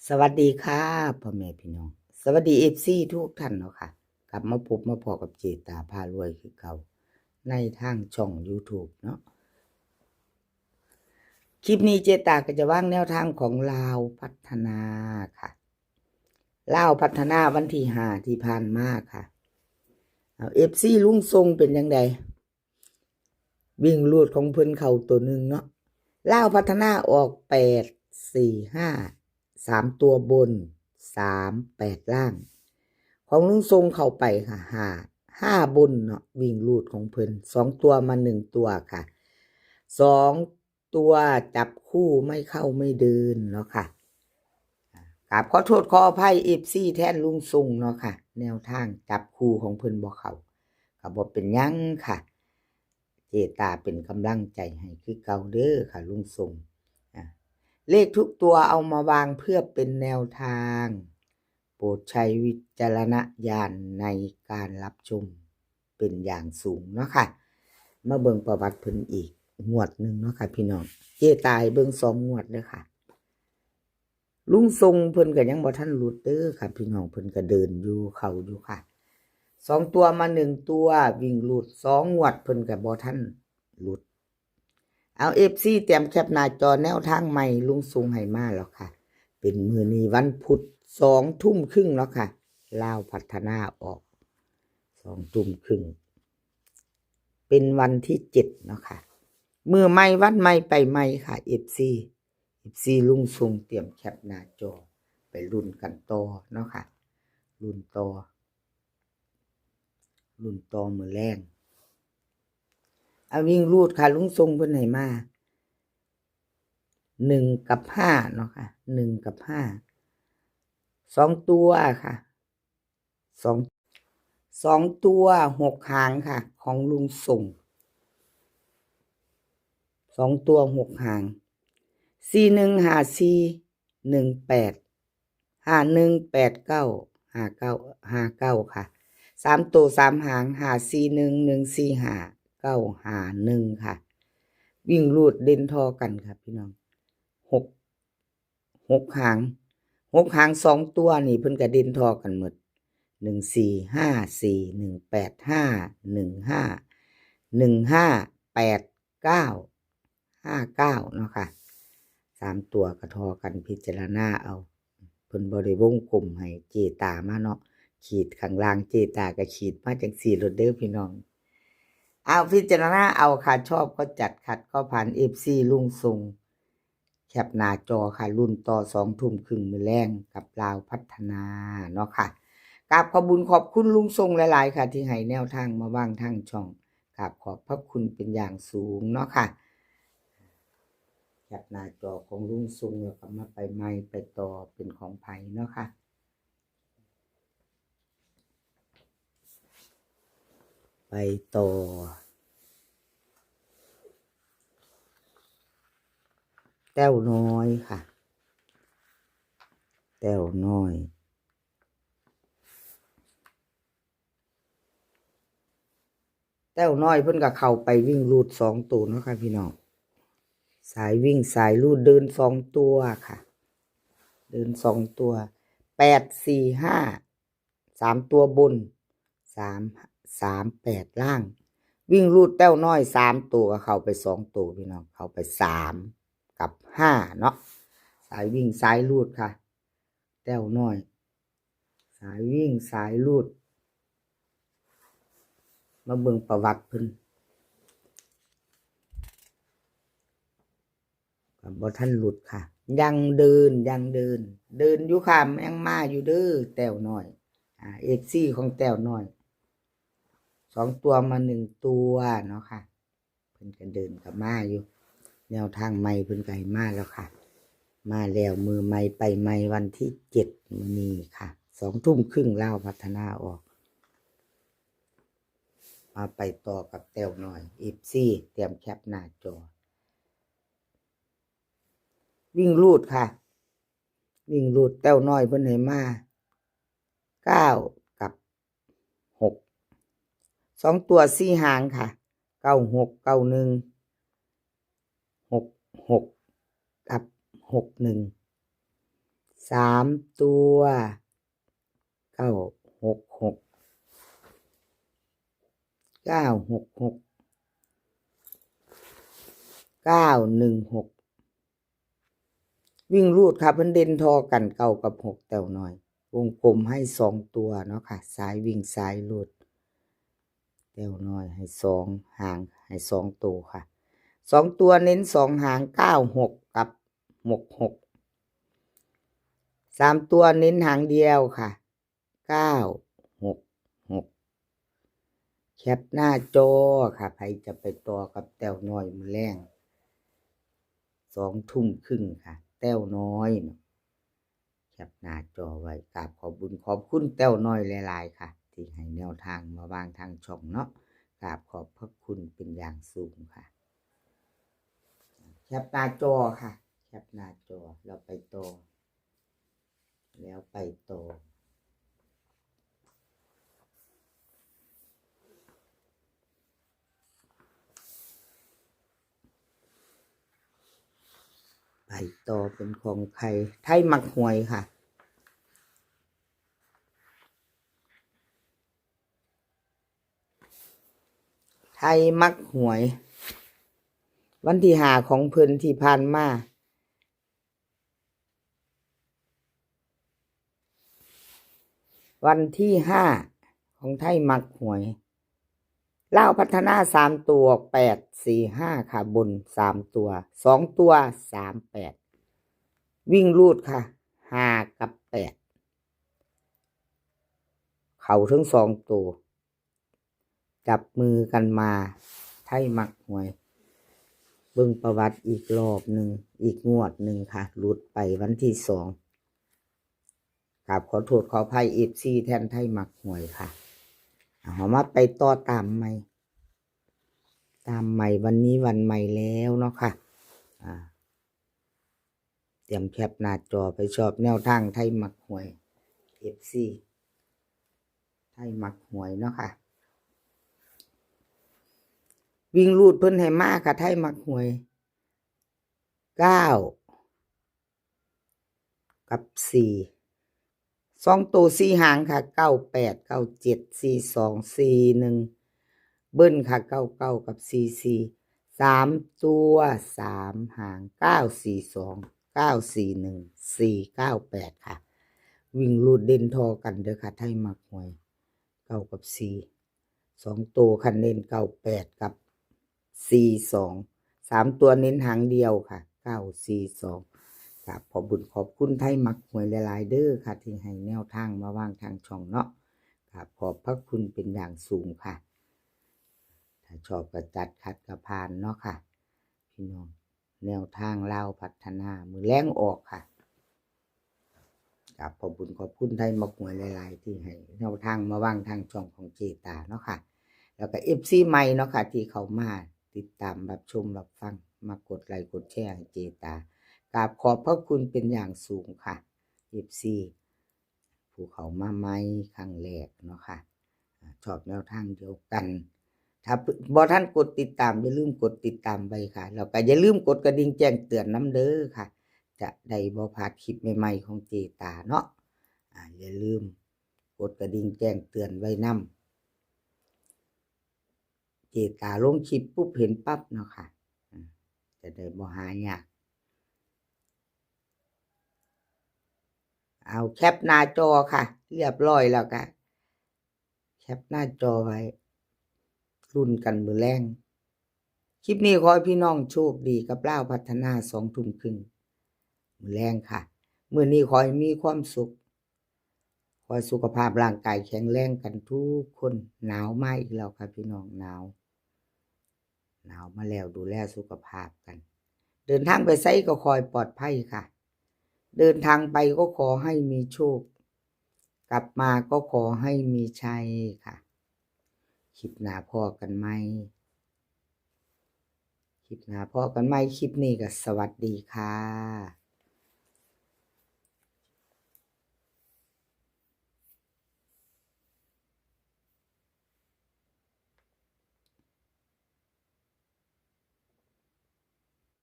สวัสดีค่ะพ่อแม่พี่น้องสวัสดีFCทุกท่านเนาะค่ะกลับมาพบมาพอกับเจตาพารวยคือเก่าในทางช่อง YouTube เนาะคลิปนี้เจตาก็จะวางแนวทางของลาวพัฒนาค่ะลาวพัฒนาวันที่5ที่ผ่านมาค่ะFC ลุงทรงเป็นยังไงวิ่งลูดของเพิ่นเข้าตัวหนึ่งเนาะลาวพัฒนาออก8 4 5 3ตัวบน3 8ล่างของลุงทรงเข้าไปค่ะห้าบนเนาะวิ่งลูดของเพิ่น2ตัวมา1ตัวค่ะ2ตัวจับคู่ไม่เข้าไม่เดินเนาะค่ะกราบขอโทษขออภัย FC แทนลุงทรงเนาะค่ะแนวทางจับคู่ของเพิ่นบ่เข้าก็บ่เป็นหยังค่ะเจตาเป็นกำลังใจให้คือเก่าเด้อค่ะลุงทรงเลขทุกตัวเอามาวางเพื่อเป็นแนวทางโปรดใช้วิจารณญาณในการรับชมเป็นอย่างสูงเนาะค่ะมาเบิ่งประวัติเพิ่นอีกงวดหนึ่งเนาะค่ะพี่น้องเจตายเบิ่ง2 งวดเด้อค่ะลุงทรงเพิ่นก็ยังบ่ทันหลุดเด้อค่ะพี่น้องเพิ่นก็เดินอยู่เข้าอยู่ค่ะ2ตัวมา1ตัววิ่งหลุด2 งวดเพิ่นก็บ่ทันหลุดเอา FC เตรียมแคปหน้าจอแนวทางใหม่ลุงทรงให้มาแล้วค่ะเป็นมื้อนี้วันพุธ2 ทุ่มครึ่งแล้วค่ะลาวพัฒนาออก2 ทุ่มครึ่งเป็นวันที่7เนาะค่ะมือใหม่วันใหม่ไปใหม่ค่ะ FC ลุงทรงเตรียมแคปหน้าจอไปลุ้นกันต่อเนาะค่ะลุ้นต่อมื้อแรงเอาวิ่งรูดค่ะลุงทรงเพิ่นให้มา1 กับ 5เนาะค่ะ1 กับ 5 2ตัวค่ะ2ตัว6 หางค่ะของลุงส่ง2ตัว6 หาง4154185189593ตัว3 หาง541145951ค่ะวิ่งรูดเด่นทอกันค่ะพี่น้อง6 หาง6 หาง2ตัวนี่เพิ่นก็เด่นทอกันหมด14541851515158 59เนาะค่ะ3ตัวก็ทอกันพิจารณาเอาเพิ่นบ่ได้วงกลมให้เจตามาเนาะขีดข้างล่างเจตาก็ขีดมาจังซี่โลดเด้อพี่น้องเอาพิจารณาเอาค่ะชอบก็จัดขัดก็ผ่าน FC ลุงทรงแคปหน้าจอค่ะรุ่นต่อ2 ทุ่มครึ่งมื้อแลงกับลาวพัฒนาเนาะค่ะกราบขอบคุญขอบคุณลุงทรงหลายๆค่ะที่ให้แนวทางมาวางทางช่องกราบขอบพระคุณเป็นอย่างสูงเนาะค่ะแคปหน้าจอของลุงทรงแล้วก็มาไปใหม่ไปต่อเป็นของไผเนาะค่ะไปต่อแต้วน้อยค่ะแต้วน้อยเพิ่นก็เข้าไปวิ่งรูด2ตัวเนาะค่ะพี่น้องสายวิ่งสายรูดเดิน2ตัวค่ะเดิน2ตัว8 4 5 3ตัวบน3 8ล่างวิ่งรูดแต้วน้อย3ตัวก็เข้าไป2ตัวพี่น้องเข้าไป3 กับ 5เนาะสายวิ่งสายรูดค่ะแต้วน้อยสายวิ่งสายรูดมาเบิ่งประวัติเพิ่นบ่ทันหลุดค่ะยังเดินอยู่ค่ะยังมาอยู่เด้อแต้วน้อยFC ของแต้วน้อย2ตัวมา1ตัวเนาะค่ะเพิ่นก็เดินกับมาอยู่แนวทางใหม่เพิ่นก็ให้มาแล้วค่ะมาแล้วมือใหม่ไปใหม่วันที่7มื้อนี้ค่ะ2 ทุ่มครึ่งลาวพัฒนาออกมาไปต่อกับแต้วน้อย FC เตรียมแคปหน้าจอวิ่งรูดค่ะวิ่งรูดแต้วน้อยเพิ่นให้มา9 กับ6 2ตัว4 หางค่ะ9691 66กับ61 3 ตัว966 966 916วิ่งรูดค่ะเพิ่นเด่นทอกันเก้ากับ6แต้วน้อยวงกลมให้2ตัวเนาะค่ะซ้ายวิ่งซ้ายรูดแต้วน้อยให้2หางให้2ตัวค่ะ2ตัวเน้น2หาง96กับ66 3ตัวเน้นหางเดียวค่ะ966แคปหน้าจอค่ะใครจะไปต่อกับแต้วน้อยมื้อแลง2 ทุ่มครึ่งค่ะแต้วน้อยแคปหน้าจอไว้กราบขอบคุญขอบคุณแต้วน้อยหลายๆค่ะที่ให้แนวทางมาวางทางช่องเนาะกราบขอบพระคุณเป็นอย่างสูงค่ะแคปหน้าจอค่ะแคปหน้าจอเราไปต่อแล้วไปต่อไปต่อเป็นของใครไทยมักหวยค่ะไทยมักหวยวันที่5ของเพิ่นที่ผ่านมาวันที่5ของไทยมักหวยลาวพัฒนา3ตัว845ค่ะบน3ตัว2ตัว38วิ่งรูดค่ะ5กับ8เข้าทั้ง2ตัวจับมือกันมาไทยมักหวยเบิ่งประวัติอีกรอบหนึ่งอีกงวดหนึ่งค่ะหลุดไปวันที่2กราบขอโทษขออภัย FC แทนไทยมักหวยค่ะเอามาไปต่อตามใหม่วันนี้วันใหม่แล้วเนาะค่ะเตรียมแคปหน้าจอไปชอบแนวทางไทยมักหวย FC ไทยมักหวยเนาะค่ะวิ่งรูดเพิ่นให้มาค่ะไทยมักหวย9กับ4 2ตัว4หางค่ะ98 97 42 41เบิ้ลค่ะ99กับ44 3ตัว3หาง942 941 498ค่ะวิ่งรูดเด่นทอกันเด้อค่ะไทยมักหวย9กับ4 2ตัวคันเน้น98กับ42 3ตัวเน้นหางเดียวค่ะ942ครับขอบคุญขอบคุณไทยมักหวยหลายๆเด้อค่ะที่ให้แนวทางมาวางทางช่องเนาะครับขอบพระคุณเป็นอย่างสูงค่ะถ้าชอบก็จัดคัดกระพานเนาะค่ะพี่น้องแนวทางลาวพัฒนามือแรงออกค่ะครับขอบคุญขอบคุณไทยมักหวยหลายๆที่ให้แนวทางมาวางทางช่องของเจตาเนาะค่ะแล้วก็ FC ใหม่เนาะค่ะที่เขามาติดตามรับชมรับฟังมากดไลค์กดแชร์ให้เจตากราบขอบพระคุณเป็นอย่างสูงค่ะ FC ผู้เขามาใหม่ครั้งแรกเนาะค่ะชอบแนวทางเดียวกันถ้าบ่ท่านกดติดตามอย่าลืมกดติดตามไว้ค่ะแล้วก็อย่าลืมกดกระดิ่งแจ้งเตือนนำเด้อค่ะจะได้บ่พลาดคลิปใหม่ๆของเจตาเนาะอย่าลืมกดกระดิ่งแจ้งเตือนไว้นำเจตาลงคลิปปุ๊บเห็นปั๊บเนาะค่ะจะได้บ่หายากเอาแคปหน้าจอค่ะเรียบร้อยแล้วค่ะแคปหน้าจอไว้รุ่นกันมือแรงคลิปนี้ขอให้พี่น้องโชคดีกับลาวพัฒนา2 ทุ่มครึ่งมือแรงค่ะมื้อนี้ขอให้มีความสุขขอให้สุขภาพร่างกายแข็งแรงกันทุกคนหนาวมาอีกแล้วค่ะพี่น้องหนาวมาแล้วดูแลสุขภาพกันเดินทางไปไสก็คอยปลอดภัยค่ะเดินทางไปก็ขอให้มีโชคกลับมาก็ขอให้มีชัยค่ะคลิปหน้าพอกันไหมคลิปนี้ก็สวัสดีค่ะ